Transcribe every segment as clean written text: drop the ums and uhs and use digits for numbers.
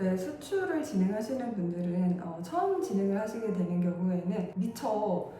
네, 수출을 진행하시는 분들은 처음 진행을 하시게 되는 경우에는 미처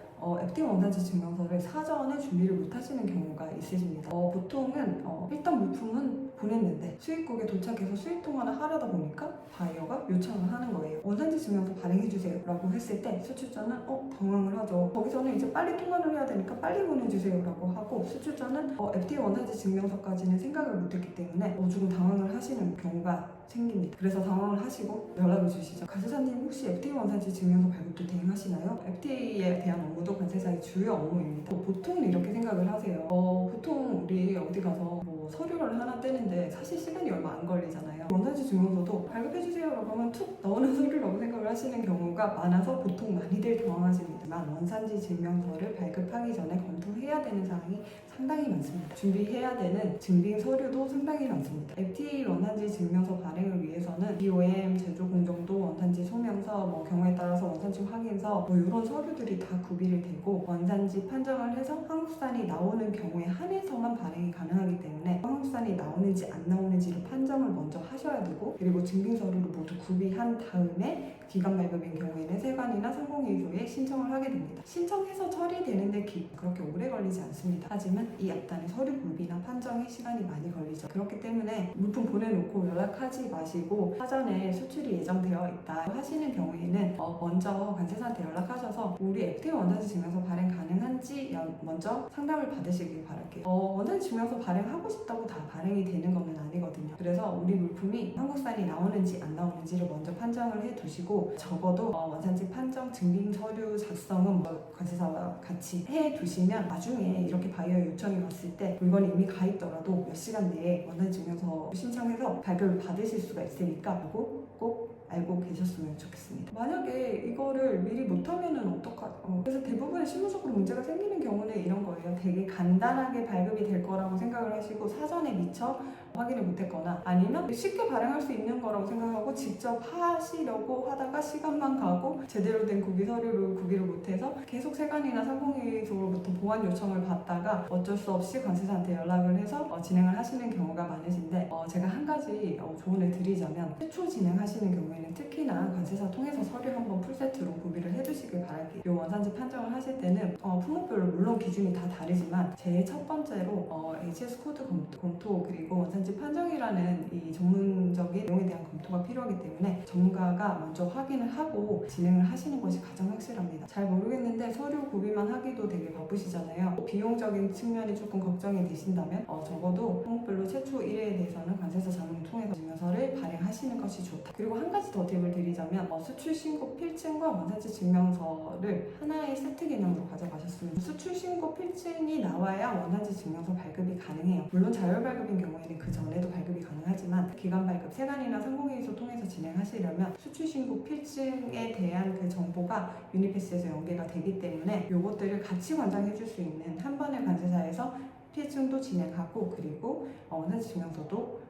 FT 원산지 증명서를 사전에 준비를 못 하시는 경우가 있으십니다. 보통은 일단 물품은 보냈는데 수입국에 도착해서 수입 통화를 하려다 보니까 바이어가 요청을 하는 거예요. 원산지 증명서 발행해주세요 라고 했을 때 수출자는 당황을 하죠. 거기서는 이제 빨리 통화를 해야 되니까 빨리 보내주세요 라고 하고, 수출자는 FT 원산지 증명서까지는 생각을 못했기 때문에 조금 당황을 하시는 경우가 생깁니다. 그래서 당황을 하시고 연락을 주시죠. 관세사님 혹시 FT 원산지 증명서 발급도 대행하시나요? FT에 대한 업무도 관세사의 주요 업무입니다. 보통 이렇게 생각을 하세요. 보통 우리 어디 가서 서류를 하나 떼는데 사실 시간이 얼마 안 걸리잖아요. 원산지 증명서도 발급해주세요 라고 하면 툭 나오는 서류라고 생각을 하시는 경우가 많아서 보통 많이들 당황하십니다만, 원산지 증명서를 발급하기 전에 검토해야 되는 사항이 상당히 많습니다. 준비해야 되는 증빙 서류도 상당히 많습니다. FTA 원산지 증명서 발행을 위해서는 BOM, 제조 공정도, 원산지 소명서, 경우에 따라서 원산지 확인서 이런 서류들이 다 구비를 되고, 원산지 판정을 해서 한국산이 나오는 경우에 한해서만 발행이 가능하기 때문에 한국산이 나오는지 안 나오는지를 판정을 먼저 하셔야 되고, 그리고 증빙 서류를 모두 구비한 다음에 기간 발급인 경우에는 세관이나 상공회의소에 신청을 하게 됩니다. 신청해서 처리되는데 그렇게 오래 걸리지 않습니다. 하지만 이 앞단의 서류 구비나 판정에 시간이 많이 걸리죠. 그렇기 때문에 물품 보내놓고 연락하지 마시고 사전에 수출이 예정되어 있다 하시는 경우에는 먼저 관세사한테 연락하셔서 우리 FTA 원산지 증명서 발행 가능한지 먼저 상담을 받으시길 바랄게요. 원산지 증명서 발행하고 싶다고 다 발행이 되는 건 아니거든요. 그래서 우리 물품이 한국산이 나오는지 안 나오는지를 먼저 판정을 해두시고, 적어도 원산지 판정 증빙 서류 작성은 관세사와 같이 해두시면 나중에 이렇게 바이어 요청이 왔을 때 물건이 이미 가 있더라도 몇 시간 내에 원산지 증명서 신청해서 발급을 받으실 수가 있으니까 꼭 알고 계셨으면 좋겠습니다. 만약에 이거를 미리 못하면은 어떡하죠? 그래서 대부분의 실무적으로 문제가 생기는 경우는 이런 거예요. 되게 간단하게 발급이 될 거라고 생각을 하시고 사전에 미처 확인을 못했거나, 아니면 쉽게 발행할 수 있는 거라고 생각하고 직접 하시려고 하다가 시간만 가고 제대로 된 구비 서류를 구비를 못해서 계속 세관이나 상공회의소로부터 보완 요청을 받다가 어쩔 수 없이 관세사한테 연락을 해서 진행을 하시는 경우가 많으신데, 제가 한 가지 조언을 드리자면, 최초 진행하시는 경우에는 특히나 관세사 통해서 서류 한번 풀세트로 구비를 해두시길 바랄게요. 이 원산지 판정을 하실 때는 품목별로 물론 기준이 다 다르지만 제일 첫 번째로 HS 코드 검토 그리고 원산지 판정이라는 이 전문적인 내용에 대한 검토가 필요하기 때문에 전문가가 먼저 확인을 하고 진행을 하시는 것이 가장 확실합니다. 잘 모르겠는데 서류 구비만 하기도 되게 바쁘시잖아요. 비용적인 측면이 조금 걱정이 되신다면 적어도 품목별로 최초 1회에 대해서는 관세사 자문을 통해서 증명서를 발행하시는 것이 좋다. 그리고 한 가지 더 팁을 드리자면 수출 신고 필증과 원산지 증명서를 하나의 세트 개념으로 가져가셨으면, 수출 신고 필증이 나와야 원산지 증명서 발급이 가능해요. 물론 자율 발급인 경우에는 그 전에도 발급이 가능하지만 기간 발급, 세관이나 상공회의소 통해서 진행하시려면 수출 신고 필증에 대한 그 정보가 유니패스에서 연계가 되기 때문에 이것들을 같이 관장해 줄 수 있는 한 번의 관세사에서 필증도 진행하고 그리고 원산지 증명서도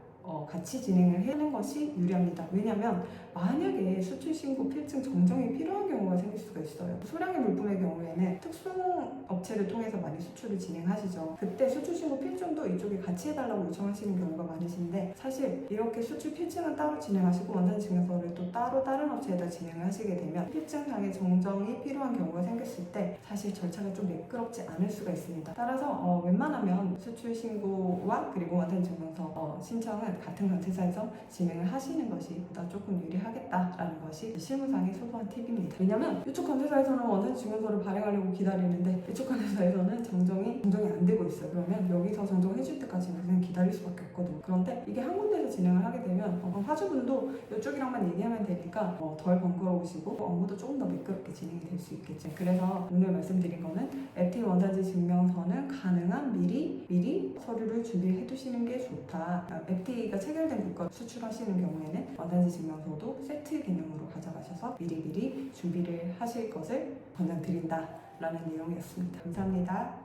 같이 진행을 하는 것이 유리합니다. 왜냐하면 만약에 수출 신고 필증 정정이 필요한 경우가 생길 수가 있어요. 소량의 물품의 경우에는 특송 업체를 통해서 많이 수출을 진행하시죠. 그때 수출 신고 필증도 이쪽에 같이 해달라고 요청하시는 경우가 많으신데, 사실 이렇게 수출 필증은 따로 진행하시고 원산지 증명서를 또 따로 다른 업체에다 진행을 하시게 되면 필증상의 정정이 필요한 경우가 생겼을 때 사실 절차가 좀 매끄럽지 않을 수가 있습니다. 따라서 웬만하면 수출 신고와 그리고 원산지 증명서 신청은 같은 관세사에서 진행을 하시는 것이 보다 조금 유리하겠다라는 것이 실무상의 소소한 팁입니다. 왜냐면 이쪽 관세사에서는 원산지 증명서를 발행하려고 기다리는데 이쪽 관세사에서는 정정이 안 되고 있어요. 그러면 여기서 정정해줄 때까지는 그냥 기다릴 수밖에 없거든요. 그런데 이게 한 군데에서 진행을 하게 되면 화주분도 이쪽이랑만 얘기하면 되니까 덜 번거로우시고 업무도 조금 더 매끄럽게 진행이 될 수 있겠죠. 그래서 오늘 말씀드린 거는 FTA 원산지 증명서는 가능한 미리 서류를 준비해 두시는 게 좋다. FTA가 체결된 국가 수출하시는 경우에는 원산지 증명서도 세트 개념으로 가져가셔서 미리 준비를 하실 것을 권장드린다라는 내용이었습니다. 감사합니다.